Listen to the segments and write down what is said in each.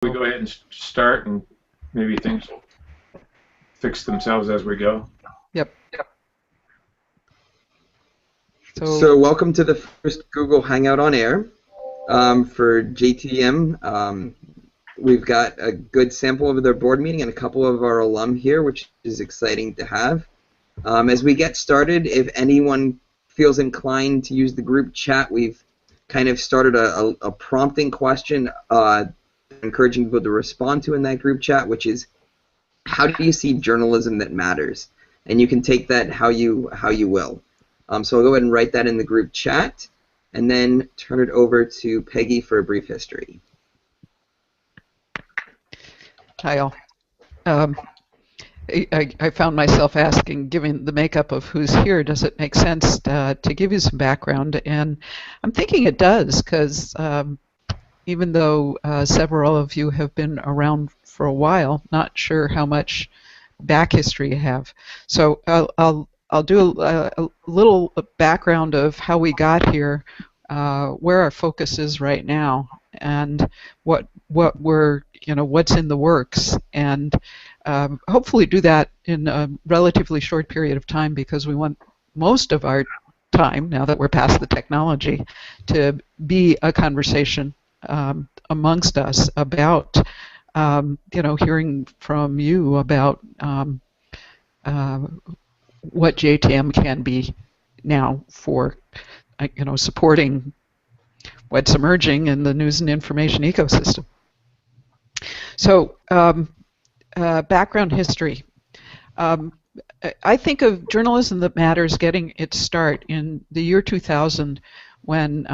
We go ahead and start, and maybe things will fix themselves as we go. Yep. So welcome to the first Google Hangout on Air for JTM. We've got a good sample of their board meeting and a couple of our alum here, which is exciting to have. As we get started, if anyone feels inclined to use the group chat, we've kind of started a prompting question encouraging people to respond to in that group chat, which is, how do you see journalism that matters? And you can take that how you will. So I'll go ahead and write that in the group chat, and then turn it over to Peggy for a brief history. Hi all. I found myself asking, given the makeup of who's here, does it make sense to give you some background? And I'm thinking it does, because even though several of you have been around for a while, not sure how much back history you have. So I'll do a little background of how we got here, where our focus is right now, and what we're, what's in the works, and hopefully do that in a relatively short period of time, because we want most of our time, now that we're past the technology, to be a conversation amongst us about, hearing from you about what JTM can be now for, supporting what's emerging in the news and information ecosystem. So, background history. I think of journalism that matters getting its start in the year 2000, when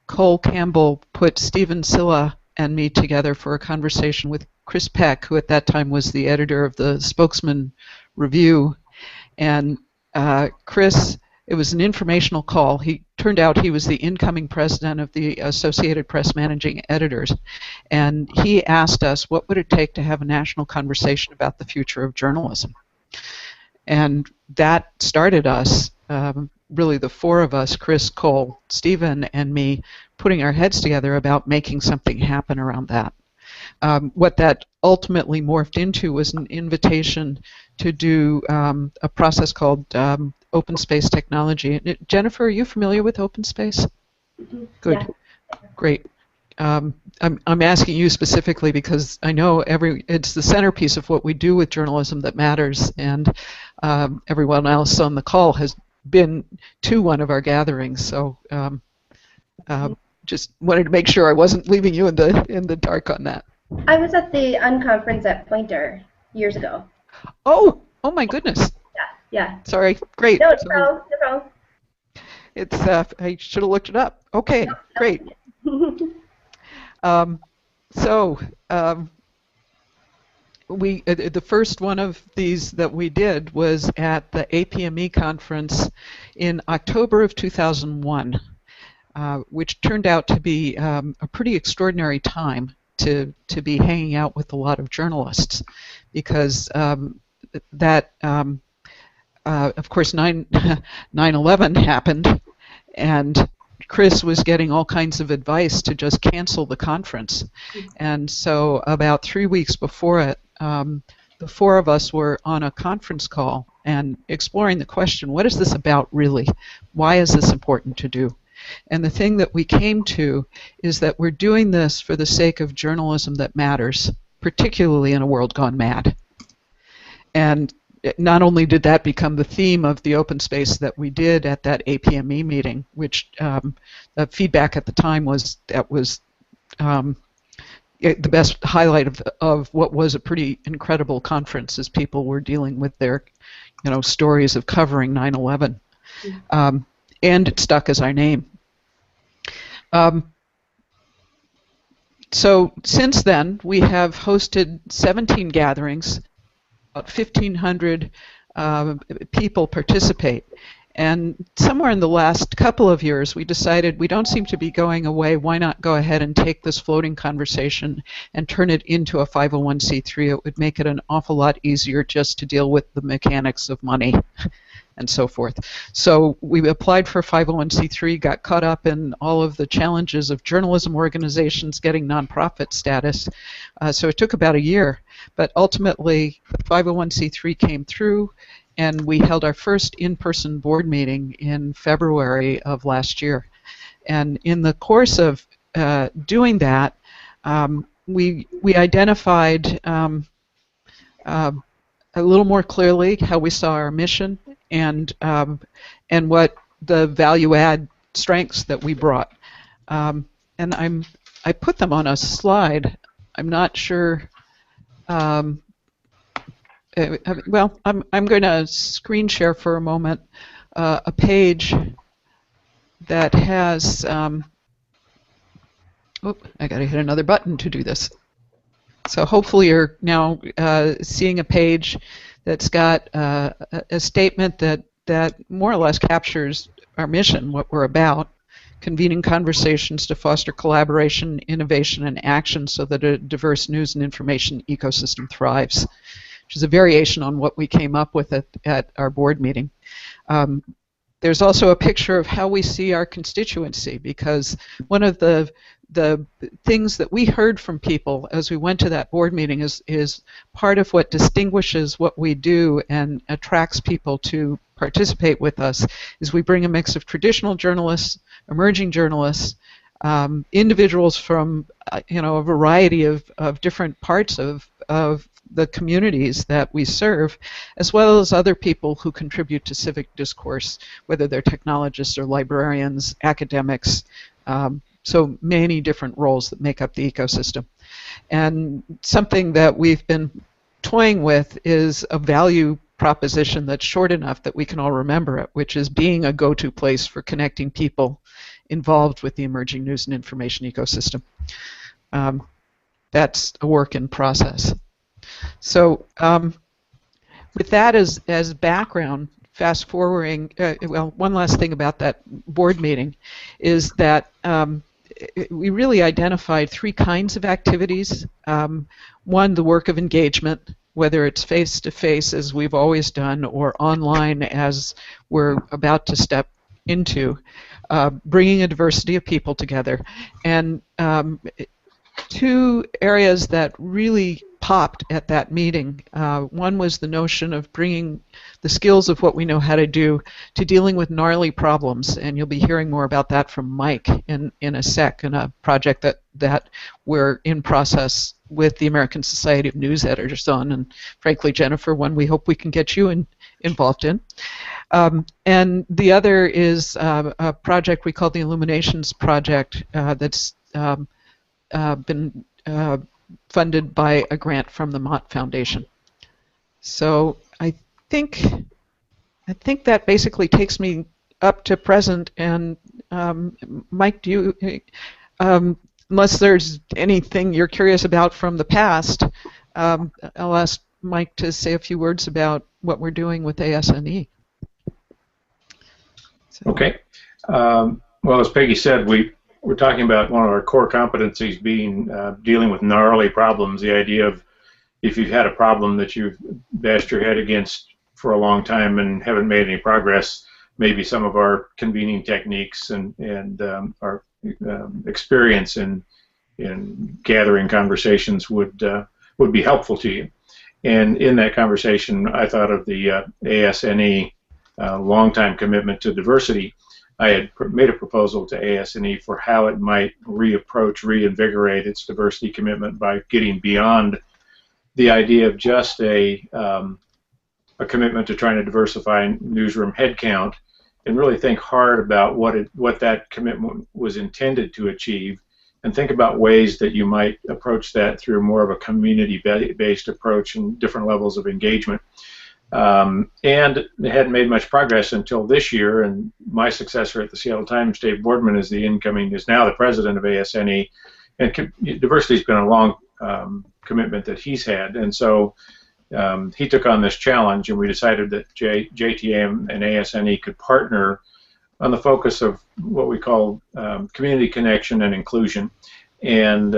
Cole Campbell put Stephen Silla and me together for a conversation with Chris Peck, who at that time was the editor of the Spokesman Review. And Chris, it was an informational call. He turned out he was the incoming president of the Associated Press Managing Editors. And he asked us, what would it take to have a national conversation about the future of journalism? And that started us, really the four of us, Chris, Cole, Stephen, and me, putting our heads together about making something happen around that. What that ultimately morphed into was an invitation to do a process called open space technology. Jennifer, are you familiar with open space? Mm-hmm. Good. Yeah. Great. I'm asking you specifically because I know it's the centerpiece of what we do with journalism that matters, and everyone else on the call has been to one of our gatherings. So just wanted to make sure I wasn't leaving you in the dark on that. I was at the unconference at Pointer years ago. Oh my goodness. Yeah. Sorry. Great. No problem. It's I should have looked it up. Okay. No. Great. The first one of these that we did was at the APME conference in October of 2001, which turned out to be a pretty extraordinary time to be hanging out with a lot of journalists, because of course 9/11 happened, and Chris was getting all kinds of advice to just cancel the conference. And so about 3 weeks before it, the four of us were on a conference call and exploring the question, what is this about really? Why is this important to do? And the thing that we came to is that we're doing this for the sake of journalism that matters, particularly in a world gone mad. And not only did that become the theme of the open space that we did at that APME meeting, which the feedback at the time was that was the best highlight of what was a pretty incredible conference, as people were dealing with their stories of covering 9/11. And it stuck as our name. So since then, we have hosted 17 gatherings. About 1,500 people participate, And somewhere in the last couple of years, we decided we don't seem to be going away. Why not go ahead and take this floating conversation and turn it into a 501c3? It would make it an awful lot easier just to deal with the mechanics of money and so forth. So we applied for 501c3, got caught up in all of the challenges of journalism organizations getting nonprofit status. So it took about a year, but ultimately the 501c3 came through, and we held our first in-person board meeting in February of last year. And in the course of doing that, we identified a little more clearly how we saw our mission and what the value-add strengths that we brought. And I put them on a slide. I'm not sure. Well, I'm going to screen share for a moment a page that has. I got to hit another button to do this. So hopefully you're now seeing a page that's got a statement that more or less captures our mission, what we're about, convening conversations to foster collaboration, innovation, and action so that a diverse news and information ecosystem thrives, which is a variation on what we came up with at our board meeting. There's also a picture of how we see our constituency, because one of the things that we heard from people as we went to that board meeting is part of what distinguishes what we do and attracts people to participate with us is we bring a mix of traditional journalists, emerging journalists, individuals from a variety of different parts of the communities that we serve, as well as other people who contribute to civic discourse, whether they're technologists or librarians, academics, so many different roles that make up the ecosystem. And something that we've been toying with is a value proposition that's short enough that we can all remember it, which is being a go-to place for connecting people involved with the emerging news and information ecosystem. That's a work in process. So with that as background, fast forwarding, well, one last thing about that board meeting is that we really identified three kinds of activities. One, the work of engagement, whether it's face-to-face as we've always done or online as we're about to step into, bringing a diversity of people together. And two areas that really popped at that meeting. One was the notion of bringing the skills of what we know how to do to dealing with gnarly problems, and you'll be hearing more about that from Mike in a sec, in a project that we're in process with the American Society of News Editors on, and frankly, Jennifer, one we hope we can get you involved in. And the other is a project we call the Illuminations Project that's been funded by a grant from the Mott Foundation. So I think that basically takes me up to present. And Mike, do you, unless there's anything you're curious about from the past, I'll ask Mike to say a few words about what we're doing with ASNE. So. Okay. Well, as Peggy said, we're talking about one of our core competencies being dealing with gnarly problems. The idea of if you've had a problem that you've bashed your head against for a long time and haven't made any progress, maybe some of our convening techniques and our experience in gathering conversations would be helpful to you. And in that conversation, I thought of the ASNE long-time commitment to diversity. I had made a proposal to ASNE for how it might reinvigorate its diversity commitment by getting beyond the idea of just a commitment to trying to diversify newsroom headcount, and really think hard about what that commitment was intended to achieve, and think about ways that you might approach that through more of a community-based approach and different levels of engagement. And it hadn't made much progress until this year, and my successor at the Seattle Times, Dave Boardman, is now the president of ASNE, and diversity has been a long commitment that he's had, and so he took on this challenge, and we decided that JTM and ASNE could partner on the focus of what we call community connection and inclusion. And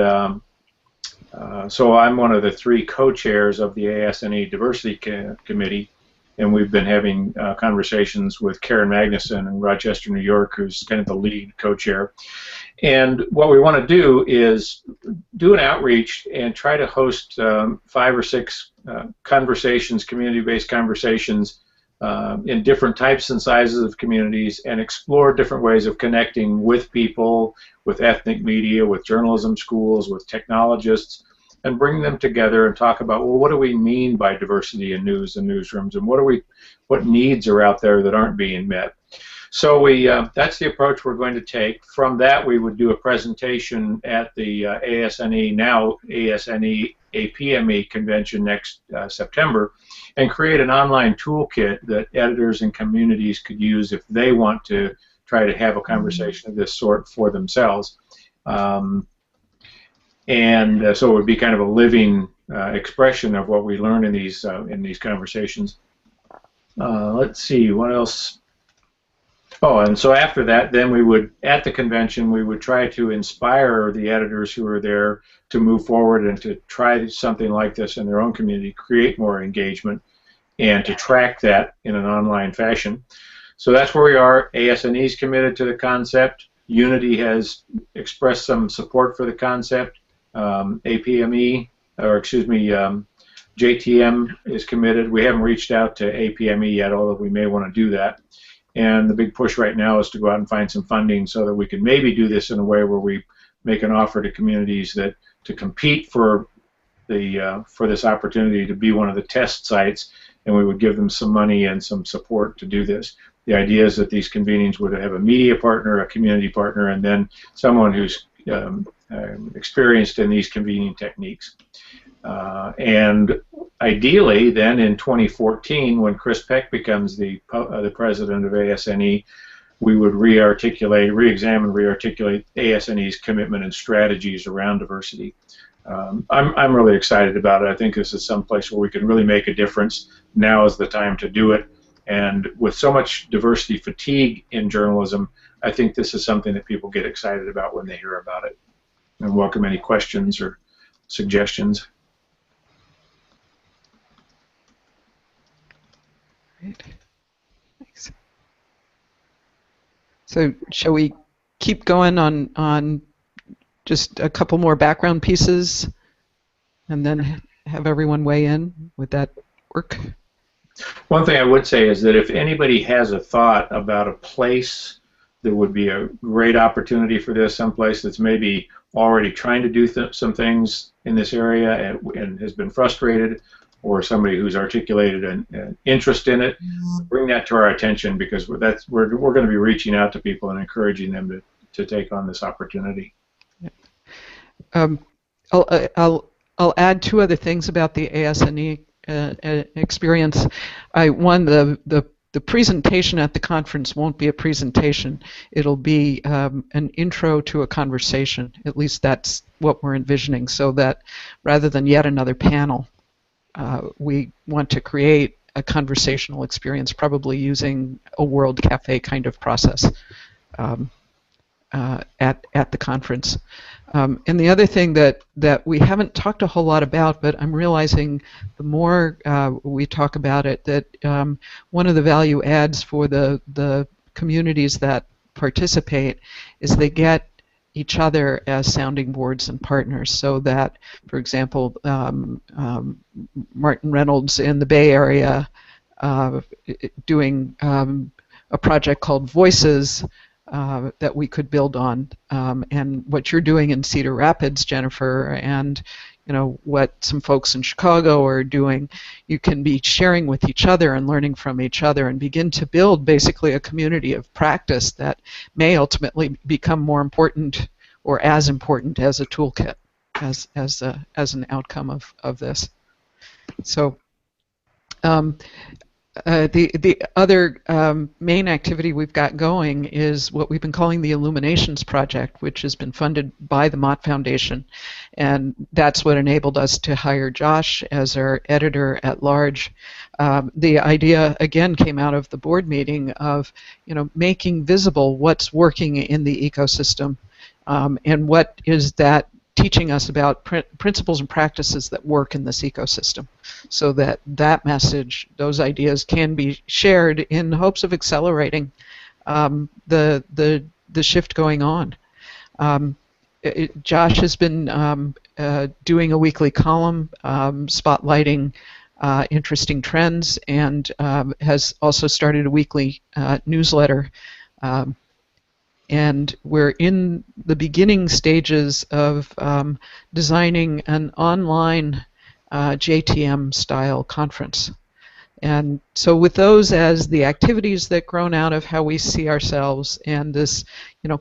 so I'm one of the 3 co-chairs of the ASNE Diversity Committee, and we've been having conversations with Karen Magnuson in Rochester, New York, who's kind of the lead co-chair. And what we want to do is do an outreach and try to host 5 or 6 conversations, community-based conversations in different types and sizes of communities, and explore different ways of connecting with people, with ethnic media, with journalism schools, with technologists, and bring them together and talk about, well, what do we mean by diversity in news and newsrooms, and what needs are out there that aren't being met. So that's the approach we're going to take. From that, we would do a presentation at the ASNE, now ASNE APME convention next September, and create an online toolkit that editors and communities could use if they want to try to have a conversation of this sort for themselves. So it would be kind of a living expression of what we learn in these conversations. Let's see, what else? Oh, and so after that, then we would, at the convention, we would try to inspire the editors who are there to move forward and to try something like this in their own community, create more engagement, and to track that in an online fashion. So that's where we are. ASNE is committed to the concept. Unity has expressed some support for the concept. JTM is committed. We haven't reached out to APME yet, although we may want to do that. And the big push right now is to go out and find some funding so that we can maybe do this in a way where we make an offer to communities that to compete for this opportunity to be one of the test sites, and we would give them some money and some support to do this. The idea is that these convenings would have a media partner, a community partner, and then someone who's experienced in these convening techniques. And ideally, then in 2014, when Chris Peck becomes the president of ASNE, we would re-examine, re-articulate ASNE's commitment and strategies around diversity. I'm really excited about it. I think this is some place where we can really make a difference. Now is the time to do it. And with so much diversity fatigue in journalism, I think this is something that people get excited about when they hear about it. And welcome any questions or suggestions. Great. Thanks. So shall we keep going on just a couple more background pieces and then have everyone weigh in? Would that work? One thing I would say is that if anybody has a thought about a place that would be a great opportunity for this, someplace that's maybe already trying to do some things in this area and has been frustrated, or somebody who's articulated an interest in it, bring that to our attention, because we're going to be reaching out to people and encouraging them to take on this opportunity. I'll add 2 other things about the ASNE experience. One, the presentation at the conference won't be a presentation. It'll be an intro to a conversation. At least that's what we're envisioning, so that rather than yet another panel, we want to create a conversational experience, probably using a World Cafe kind of process at the conference. And the other thing that we haven't talked a whole lot about, but I'm realizing the more we talk about it, that one of the value adds for the communities that participate is they get each other as sounding boards and partners, so that, for example, Martin Reynolds in the Bay Area doing a project called Voices that we could build on, and what you're doing in Cedar Rapids, Jennifer, and what some folks in Chicago are doing, you can be sharing with each other and learning from each other and begin to build basically a community of practice that may ultimately become more important or as important as a toolkit, as an outcome of this. So The other main activity we've got going is what we've been calling the Illuminations Project, which has been funded by the Mott Foundation, and that's what enabled us to hire Josh as our editor at large. The idea again came out of the board meeting of, making visible what's working in the ecosystem, and what is that teaching us about principles and practices that work in this ecosystem, so that message, those ideas, can be shared in hopes of accelerating the shift going on. Josh has been doing a weekly column spotlighting interesting trends, and has also started a weekly newsletter. And we're in the beginning stages of designing an online JTM style conference. And so with those as the activities that grown out of how we see ourselves and this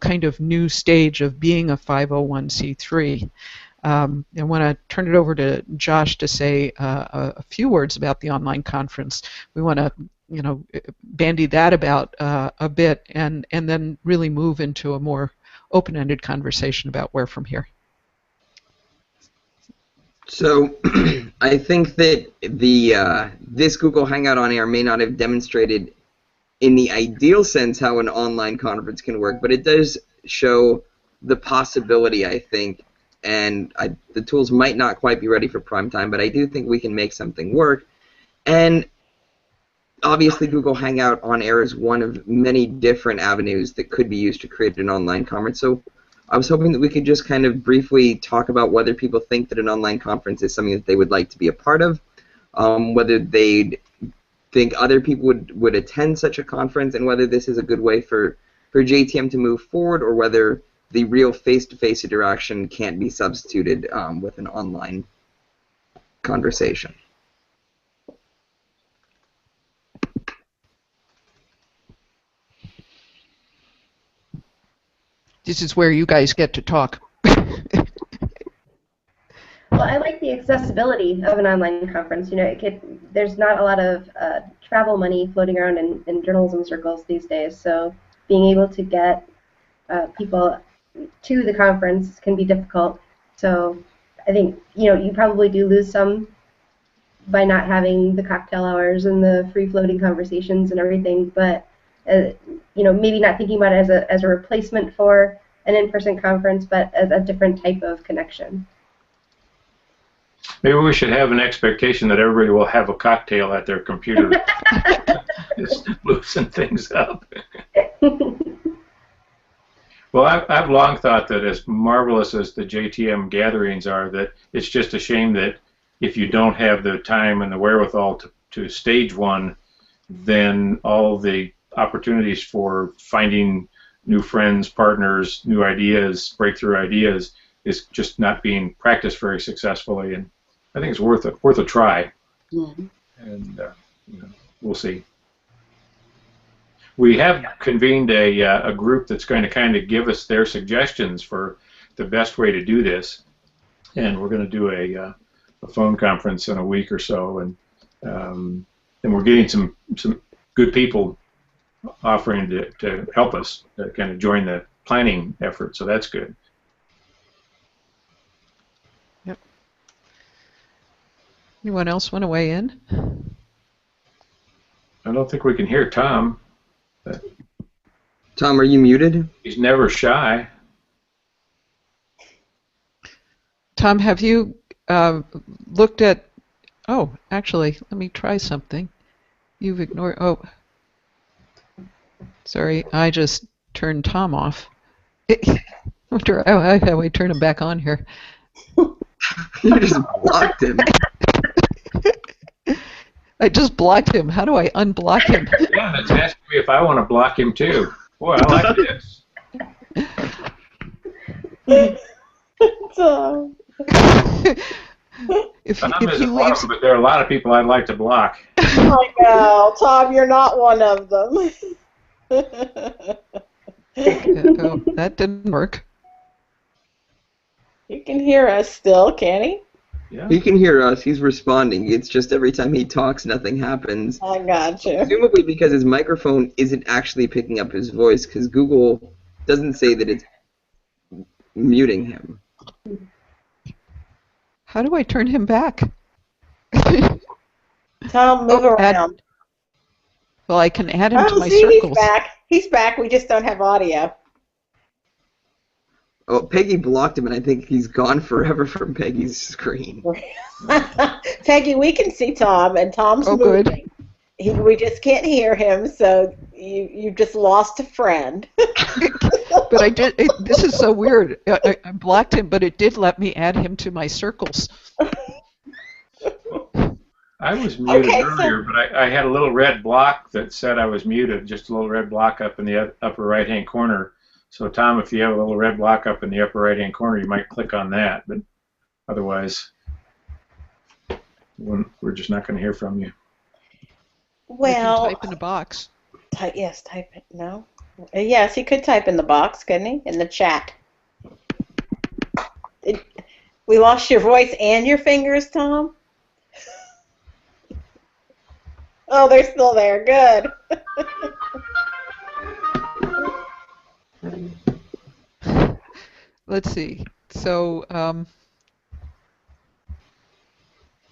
kind of new stage of being a 501c3, I want to turn it over to Josh to say a few words about the online conference. We want to bandy that about a bit, and then really move into a more open-ended conversation about where from here. So I think that this Google Hangout on Air may not have demonstrated in the ideal sense how an online conference can work, but it does show the possibility, I think, and the tools might not quite be ready for prime time, but I do think we can make something work. And obviously Google Hangout on Air is one of many different avenues that could be used to create an online conference. So I was hoping that we could just kind of briefly talk about whether people think that an online conference is something that they would like to be a part of, whether they'd think other people would attend such a conference, and whether this is a good way for JTM to move forward, or whether the real face-to-face interaction can't be substituted with an online conversation. This is where you guys get to talk. Well, I like the accessibility of an online conference. There's not a lot of travel money floating around in journalism circles these days, so being able to get people to the conference can be difficult. So I think you probably do lose some by not having the cocktail hours and the free floating conversations and everything, but maybe not thinking about it as a replacement for an in-person conference, but as a different type of connection. Maybe we should have an expectation that everybody will have a cocktail at their computer. Just loosen things up. Well, I've long thought that as marvelous as the JTM gatherings are, that it's just a shame that if you don't have the time and the wherewithal to stage one, then all the opportunities for finding new friends, partners, new ideas, breakthrough ideas is just not being practiced very successfully, and I think it's worth a try. Mm-hmm. And we'll see. We have convened a group that's going to kind of give us their suggestions for the best way to do this, and we're going to do a phone conference in a week or so, and we're getting some good people offering to help us kind of join the planning effort, so that's good. Yep. Anyone else want to weigh in? I don't think we can hear Tom. Tom, are you muted? He's never shy. Tom, have you looked at... Oh, actually, let me try something. You've ignored... Oh, sorry, I just turned Tom off. I wonder how I turn him back on here. You just blocked him. I just blocked him. How do I unblock him? Yeah, that's asking me if I want to block him too. Boy, I like this. Tom. if Tom he isn't one of leaves, them, but there are a lot of people I'd like to block. I know, Tom, you're not one of them. oh, that didn't work. You can hear us still, can he? Yeah. He can hear us. He's responding. It's just every time he talks, nothing happens. I got you. Presumably because his microphone isn't actually picking up his voice, because Google doesn't say that it's muting him. How do I turn him back? Tom, move around. Well, I can add him to my see, circles. he's back. He's back. We just don't have audio. Oh, Peggy blocked him, and I think he's gone forever from Peggy's screen. Peggy, we can see Tom, and Tom's moving. Good. We just can't hear him, so you just lost a friend. But I did. This is so weird. I blocked him, but it did let me add him to my circles. I was muted earlier, but I had a little red block that said I was muted, just a little red block up in the upper right-hand corner. So, Tom, if you have a little red block up in the upper right-hand corner, you might click on that, but otherwise, we're just not going to hear from you. Well, type in the box. Type it. No. Yes, he could type in the box, couldn't he? In the chat. We lost your voice and your fingers, Tom? Oh, they're still there. Good. Let's see. So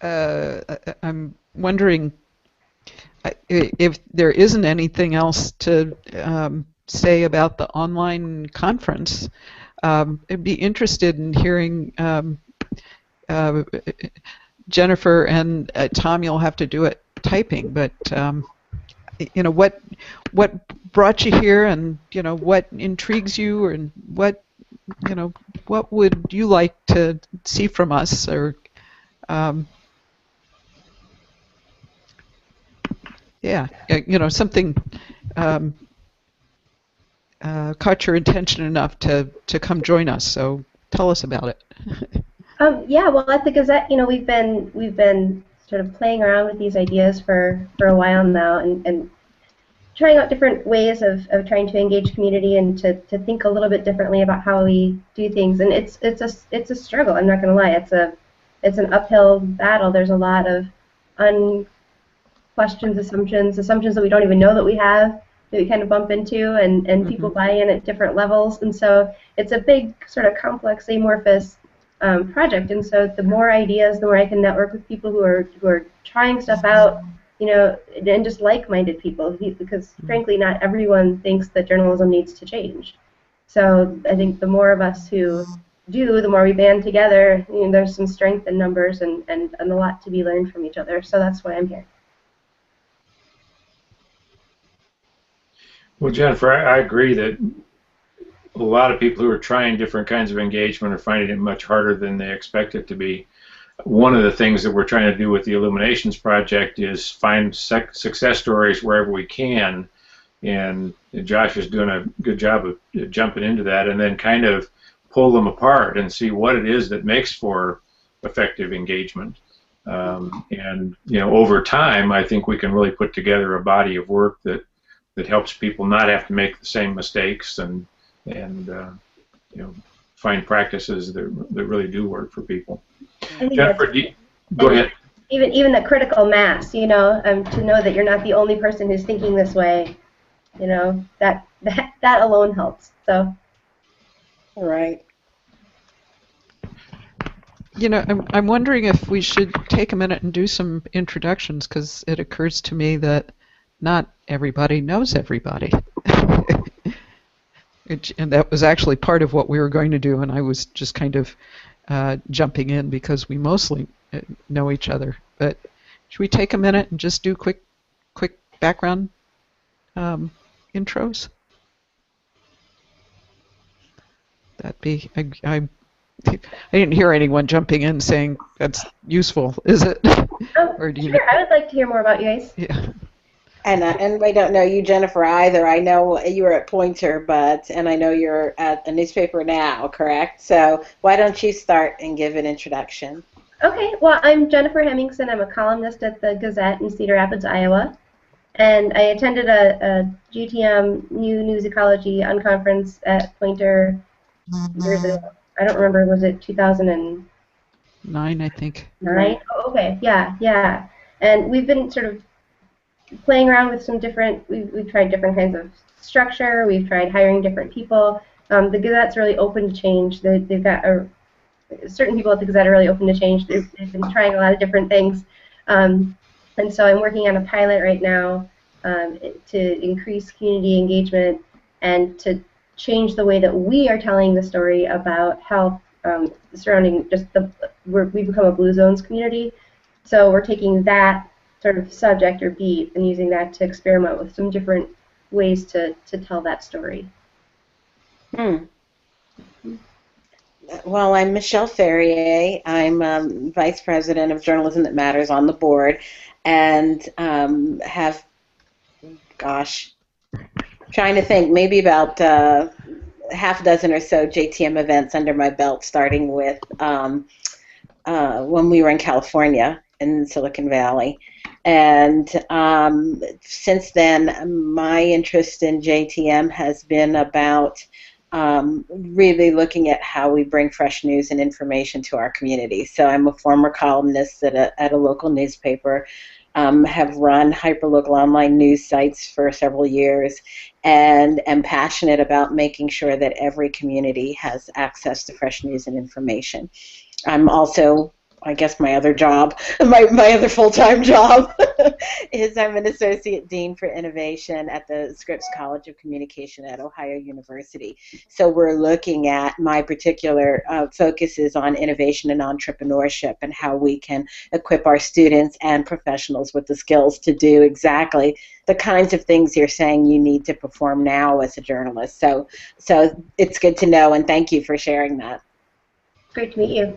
I'm wondering if there isn't anything else to say about the online conference. I'd be interested in hearing Jennifer and Tom. You'll have to do it typing, but you know, what brought you here, and you know, what intrigues you, and what would you like to see from us, or yeah, you know, something caught your attention enough to come join us. So tell us about it. Yeah, well, at the Gazette, you know, we've been sort of playing around with these ideas for a while now, and trying out different ways of trying to engage community and to think a little bit differently about how we do things. And it's a struggle. I'm not going to lie. It's an uphill battle. There's a lot of unquestioned assumptions that we don't even know that we have, that we kind of bump into, and people buy in at different levels. And so it's a big sort of complex, amorphous project. And so the more ideas, the more I can network with people who are trying stuff out, you know, and just like-minded people, because frankly not everyone thinks that journalism needs to change. So I think the more of us who do, the more we band together, you know, there's some strength in numbers and a lot to be learned from each other. So that's why I'm here. Well, Jennifer, I agree that a lot of people who are trying different kinds of engagement are finding it much harder than they expect it to be. One of the things that we're trying to do with the Illuminations Project is find success stories wherever we can, and Josh is doing a good job of jumping into that, and then kind of pull them apart and see what it is that makes for effective engagement. And you know, over time, I think we can really put together a body of work that helps people not have to make the same mistakes, and you know, find practices that really do work for people. Jennifer, go ahead. Even the critical mass, you know, to know that you're not the only person who's thinking this way, you know, that alone helps. So. All right. You know, I'm wondering if we should take a minute and do some introductions, because it occurs to me that not everybody knows everybody. And that was actually part of what we were going to do, and I was just kind of jumping in because we mostly know each other. But should we take a minute and just do quick background intros? That'd be I didn't hear anyone jumping in saying that's useful, is it? Or do you sure, I would like to hear more about you guys. Yeah. And I don't know you, Jennifer, either. I know you were at Pointer, and I know you're at a newspaper now, correct? So why don't you start and give an introduction? Okay, well, I'm Jennifer Hemmingson. I'm a columnist at the Gazette in Cedar Rapids, Iowa. And I attended a JTM New News Ecology unconference at Pointer years ago. I don't remember, was it 2009 9, I think. 9? Oh, okay, yeah. And we've been sort of playing around with some different, we've tried different kinds of structure, we've tried hiring different people. The Gazette's really open to change. They've got certain people at the Gazette are really open to change. They've been trying a lot of different things. And so I'm working on a pilot right now to increase community engagement and to change the way that we are telling the story about health surrounding just we've become a Blue Zones community. So we're taking that sort of subject or beat and using that to experiment with some different ways to tell that story. Well, I'm Michelle Ferrier. I'm Vice President of Journalism That Matters on the board, and have, gosh, trying to think, maybe about half a dozen or so JTM events under my belt, starting with when we were in California in Silicon Valley. And since then, my interest in JTM has been about really looking at how we bring fresh news and information to our community. So I'm a former columnist at a local newspaper, have run hyperlocal online news sites for several years, and am passionate about making sure that every community has access to fresh news and information. I'm also, I guess my other job, my other full-time job is I'm an Associate Dean for Innovation at the Scripps College of Communication at Ohio University. So we're looking at, my particular focus is on innovation and entrepreneurship and how we can equip our students and professionals with the skills to do exactly the kinds of things you're saying you need to perform now as a journalist. So it's good to know, and thank you for sharing that. Great to meet you.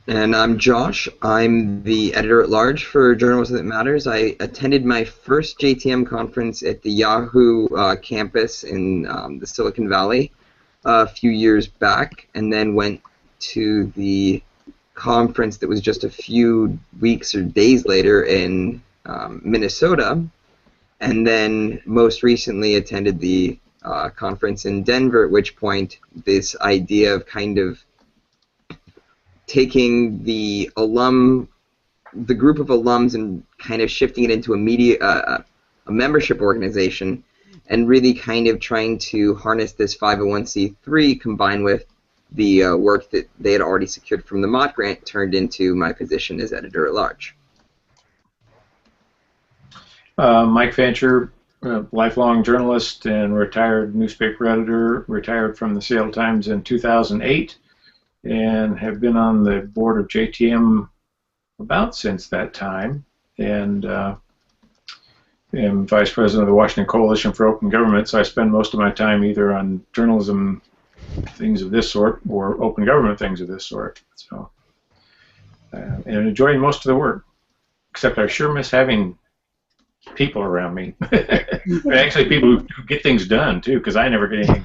And I'm Josh. I'm the editor-at-large for Journalism That Matters. I attended my first JTM conference at the Yahoo campus in the Silicon Valley a few years back, and then went to the conference that was just a few weeks or days later in Minnesota, and then most recently attended the conference in Denver, at which point this idea of kind of taking the group of alums and kind of shifting it into a membership organization, and really kind of trying to harness this 501c3 combined with the work that they had already secured from the Mott grant turned into my position as editor-at-large. Mike Fancher, lifelong journalist and retired newspaper editor, retired from the Seattle Times in 2008. And have been on the board of JTM about since that time, and am vice president of the Washington Coalition for Open Government, so I spend most of my time either on journalism things of this sort or open government things of this sort. So, and enjoying most of the work, except I sure miss having people around me. Actually, people who get things done, too, because I never get anything.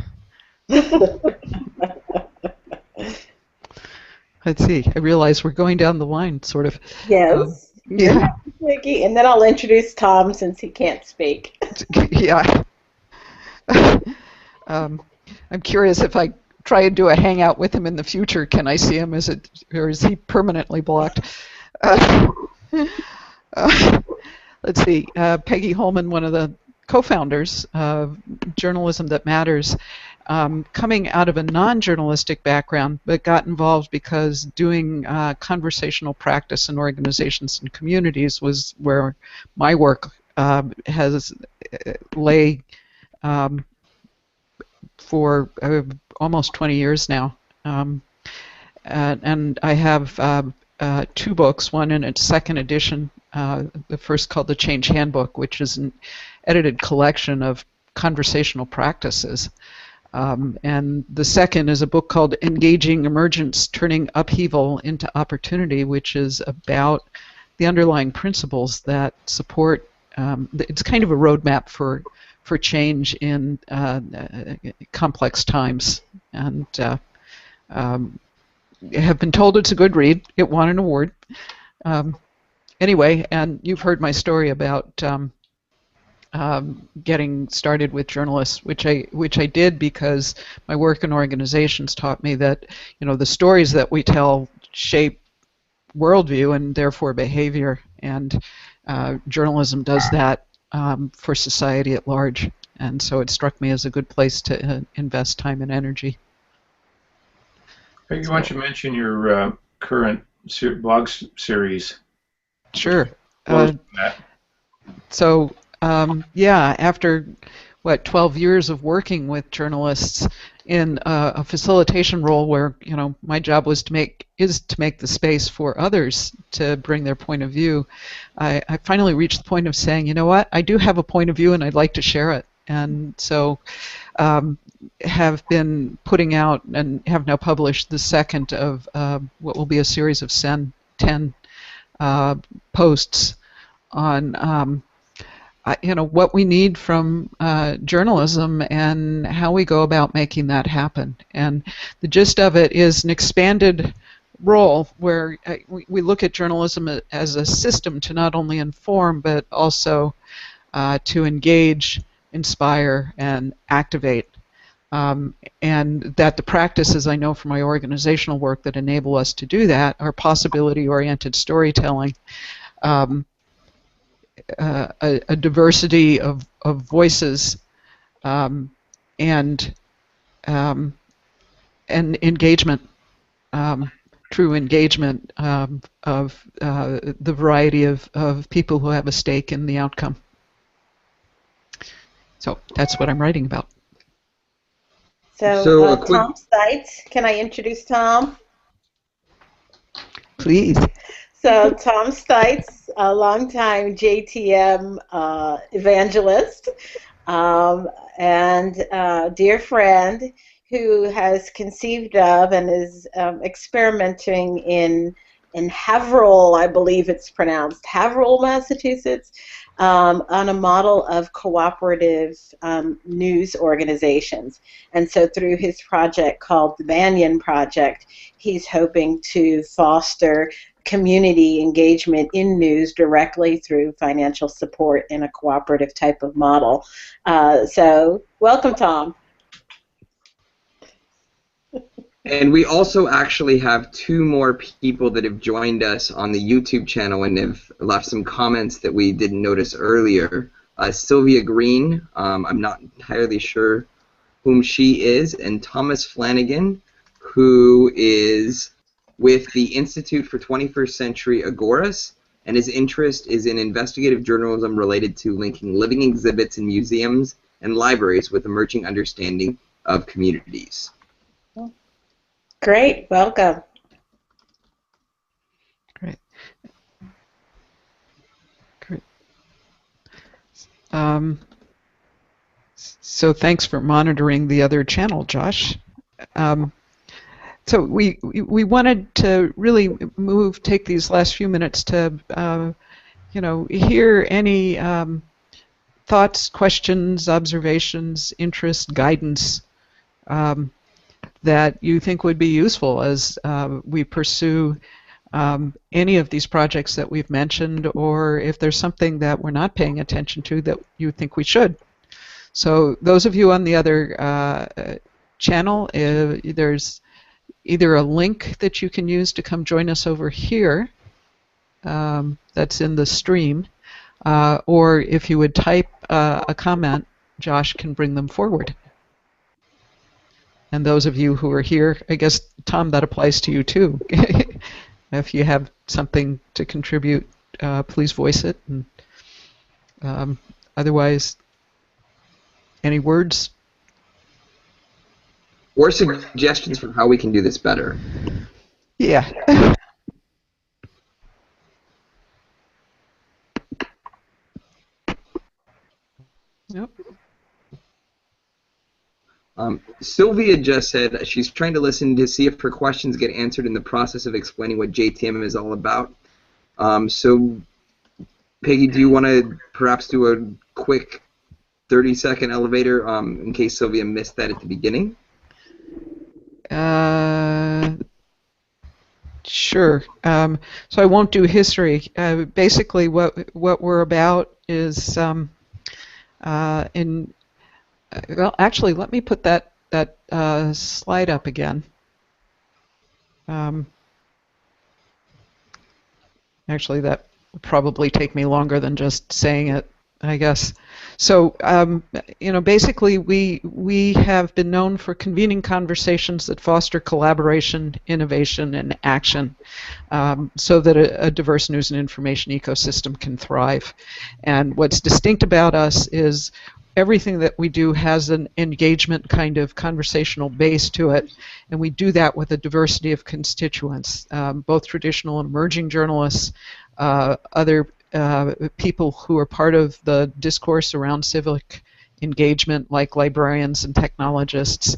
Let's see. I realize we're going down the line, sort of. Yes. Yeah. Nikki, and then I'll introduce Tom since he can't speak. Yeah. I'm curious if I try and do a hangout with him in the future, can I see him? Or is he permanently blocked? Let's see. Peggy Holman, one of the co-founders of Journalism That Matters, coming out of a non-journalistic background, but got involved because doing conversational practice in organizations and communities was where my work has lay for almost 20 years now. And I have 2 books, one in its second edition, the first called The Change Handbook, which is an edited collection of conversational practices. And the second is a book called Engaging Emergence, Turning Upheaval into Opportunity, which is about the underlying principles that support, it's kind of a roadmap for change in complex times. And have been told it's a good read. It won an award. Anyway, and you've heard my story about getting started with journalists, which I did because my work in organizations taught me that the stories that we tell shape worldview and therefore behavior, and journalism does that for society at large. And so it struck me as a good place to invest time and energy. Peggy, why don't you mention your current blog series? Sure. That. So, yeah, after 12 years of working with journalists in a facilitation role where my job was to make the space for others to bring their point of view, I finally reached the point of saying, you know what, I do have a point of view and I'd like to share it. And so have been putting out and have now published the second of what will be a series of 10 posts on what we need from journalism and how we go about making that happen. And the gist of it is an expanded role where we look at journalism as a system to not only inform but also to engage, inspire, and activate. And that the practices I know from my organizational work that enable us to do that are possibility-oriented storytelling, a diversity of voices, and engagement, true engagement of the variety of people who have a stake in the outcome. So that's what I'm writing about. So Tom Stites, can I introduce Tom? Please. So Tom Stites, a longtime JTM evangelist and dear friend who has conceived of and is experimenting in Haverhill, I believe it's pronounced, Haverhill, Massachusetts, on a model of cooperative news organizations. And so through his project called the Banyan Project, he's hoping to foster community engagement in news directly through financial support in a cooperative type of model. So welcome, Tom. And we also actually have two more people that have joined us on the YouTube channel and have left some comments that we didn't notice earlier. Sylvia Green, I'm not entirely sure whom she is, and Thomas Flanagan, who is with the Institute for 21st Century Agoras, and his interest is in investigative journalism related to linking living exhibits in museums and libraries with emerging understanding of communities. Great, welcome. Great. So thanks for monitoring the other channel, Josh. So we wanted to really take these last few minutes to hear any thoughts, questions, observations, interest, guidance that you think would be useful as we pursue any of these projects that we've mentioned, or if there's something that we're not paying attention to that you think we should. So those of you on the other channel, there's either a link that you can use to come join us over here that's in the stream, or if you would type a comment, Josh can bring them forward. And those of you who are here, I guess, Tom, that applies to you too. If you have something to contribute, please voice it. And otherwise, any words? Or suggestions for how we can do this better. Yeah. Yep. Sylvia just said she's trying to listen to see if her questions get answered in the process of explaining what JTM is all about. So, Peggy, do you want to perhaps do a quick 30-second elevator in case Sylvia missed that at the beginning? Sure. So I won't do history. Basically, what we're about is Well, actually, let me put that slide up again. Actually, that will probably take me longer than just saying it, I guess. So, basically, we have been known for convening conversations that foster collaboration, innovation, and action, so that a diverse news and information ecosystem can thrive. And what's distinct about us is everything that we do has an engagement kind of conversational base to it, and we do that with a diversity of constituents, both traditional and emerging journalists, other people who are part of the discourse around civic engagement, like librarians and technologists,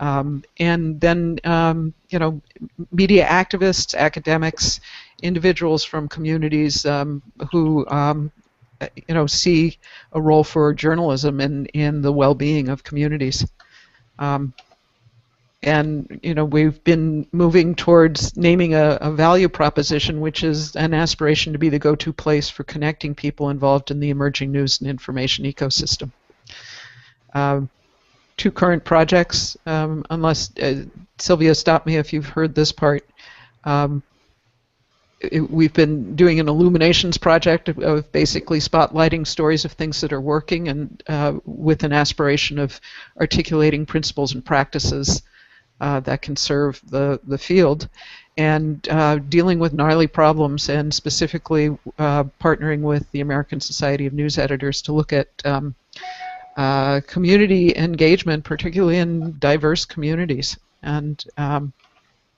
and then media activists, academics, individuals from communities who see a role for journalism in the well-being of communities. And we've been moving towards naming a value proposition, which is an aspiration to be the go-to place for connecting people involved in the emerging news and information ecosystem. Two current projects, unless Sylvia, stop me if you've heard this part. We've been doing an illuminations project of basically spotlighting stories of things that are working, and with an aspiration of articulating principles and practices that can serve the field, and dealing with gnarly problems, and specifically partnering with the American Society of News Editors to look at community engagement, particularly in diverse communities, and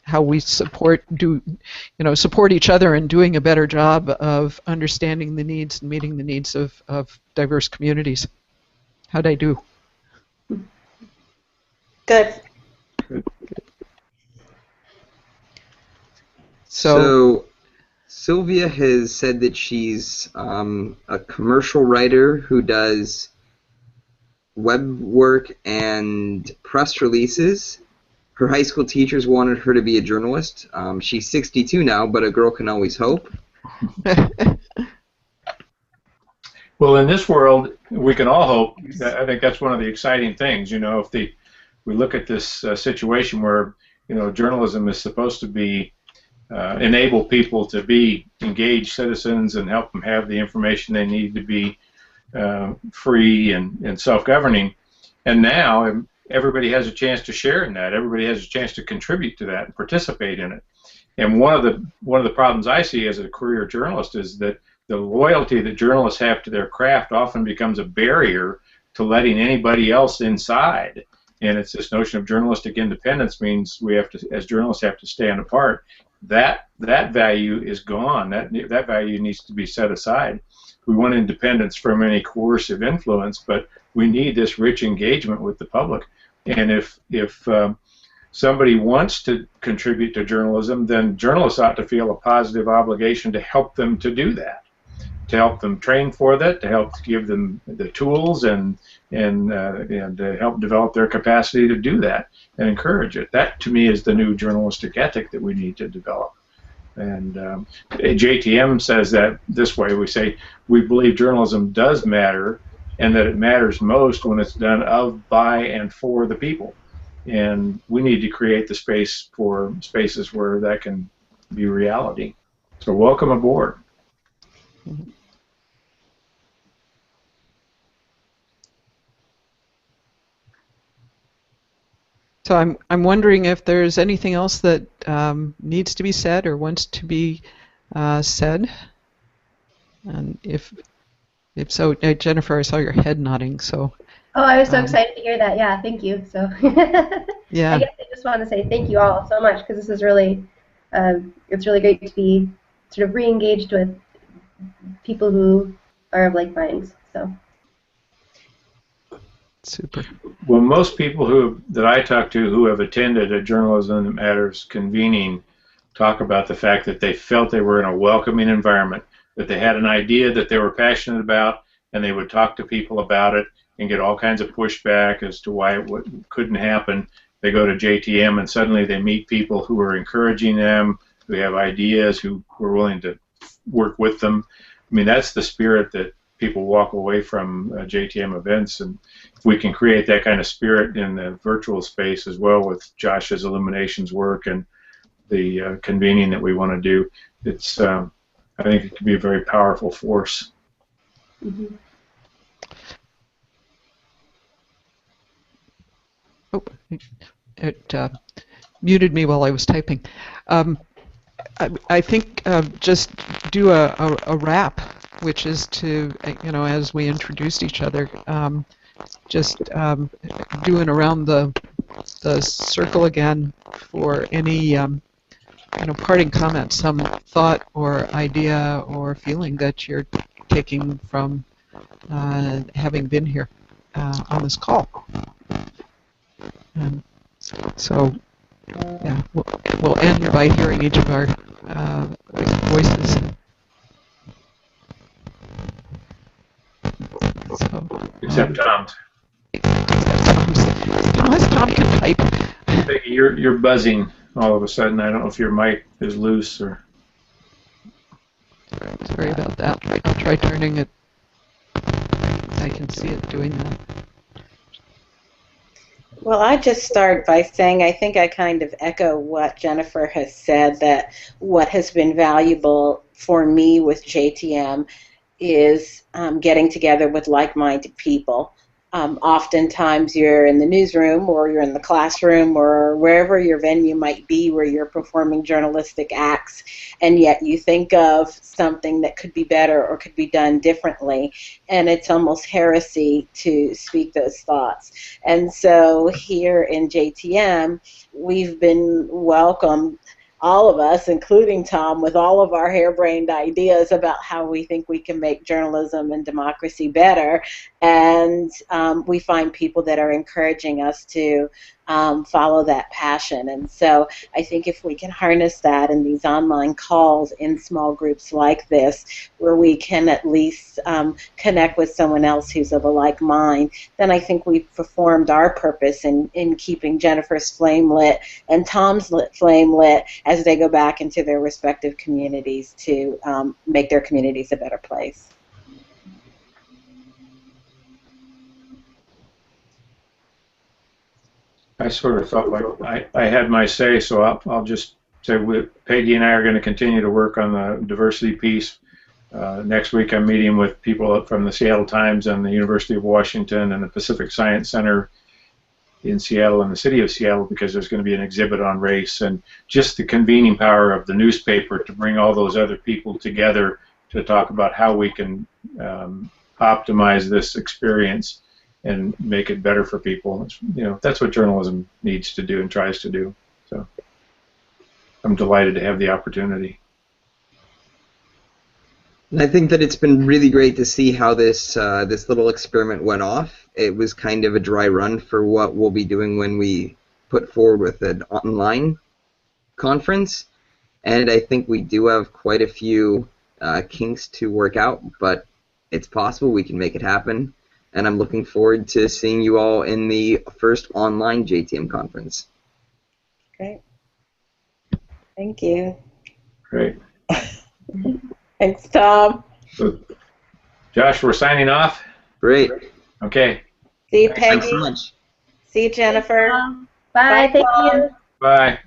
how we support each other in doing a better job of understanding the needs and meeting the needs of diverse communities. How'd I do? Good. So Sylvia has said that she's a commercial writer who does web work and press releases. Her high school teachers wanted her to be a journalist. She's 62 now, but a girl can always hope. Well, in this world, we can all hope. I think that's one of the exciting things. If we look at this situation where journalism is supposed to be enable people to be engaged citizens and help them have the information they need to be free and self-governing, and now everybody has a chance to share in that. Everybody has a chance to contribute to that and participate in it. And one of the problems I see as a career journalist is that the loyalty that journalists have to their craft often becomes a barrier to letting anybody else inside. And it's this notion of journalistic independence means we have to, as journalists, have to stand apart. That value is gone. That value needs to be set aside. We want independence from any coercive influence, but we need this rich engagement with the public. And if somebody wants to contribute to journalism, then journalists ought to feel a positive obligation to help them to do that, to help them train for that, to help give them the tools and to help develop their capacity to do that and encourage it. That, to me, is the new journalistic ethic that we need to develop. And JTM says that this way. We say we believe journalism does matter, and that it matters most when it's done of, by, and for the people. And we need to create the space for spaces where that can be reality. So welcome aboard. So I'm wondering if there's anything else that needs to be said or wants to be said, and if so, Jennifer, I saw your head nodding. So. Oh, I was so excited to hear that. Yeah, thank you. So. Yeah. I guess I just want to say thank you all so much, because this is really, it's really great to be sort of re-engaged with people who are of like minds. So. Super. Well, most people that I talk to who have attended a Journalism That Matters convening talk about the fact that they felt they were in a welcoming environment, that they had an idea that they were passionate about, and they would talk to people about it and get all kinds of pushback as to why it couldn't happen. They go to JTM and suddenly they meet people who are encouraging them, who have ideas, who are willing to work with them. I mean, that's the spirit that people walk away from JTM events. And if we can create that kind of spirit in the virtual space as well with Josh's Illuminations work and the convening that we want to do, it's I think it could be a very powerful force. Mm-hmm. Oh, it muted me while I was typing. I think just do a wrap, which is to, as we introduced each other, just doing around the circle again for any parting comments, some thought or idea or feeling that you're taking from having been here on this call. So, yeah, we'll end by hearing each of our voices. So, Except Tom's. Unless Tom can type. Peggy, you're buzzing all of a sudden. I don't know if your mic is loose or. Sorry about that. I'll try turning it. I can see it doing that. Well, I just start by saying I think I kind of echo what Jennifer has said, that what has been valuable for me with JTM is getting together with like-minded people. Oftentimes you're in the newsroom or you're in the classroom or wherever your venue might be where you're performing journalistic acts, and yet you think of something that could be better or could be done differently, and it's almost heresy to speak those thoughts. And so here in JTM, we've been welcomed, all of us, including Tom, with all of our harebrained ideas about how we think we can make journalism and democracy better. And we find people that are encouraging us to follow that passion. And so I think if we can harness that in these online calls in small groups like this, where we can at least connect with someone else who's of a like mind, then I think we've performed our purpose in keeping Jennifer's flame lit and Tom's flame lit as they go back into their respective communities to make their communities a better place. I sort of felt like I had my say, so I'll just say Peggy and I are going to continue to work on the diversity piece. Next week I'm meeting with people from the Seattle Times and the University of Washington and the Pacific Science Center in Seattle and the city of Seattle, because there's going to be an exhibit on race, and just the convening power of the newspaper to bring all those other people together to talk about how we can optimize this experience and make it better for people. That's what journalism needs to do and tries to do. So I'm delighted to have the opportunity. And I think that it's been really great to see how this little experiment went off. It was kind of a dry run for what we'll be doing when we put forward with an online conference. And I think we do have quite a few kinks to work out, but it's possible we can make it happen. And I'm looking forward to seeing you all in the first online JTM conference. Great. Thank you. Great. Thanks, Tom. So, Josh, we're signing off? Great. Okay. See you, Peggy. Thanks so much. See you, Jennifer. Bye. Thank Tom. you. Bye.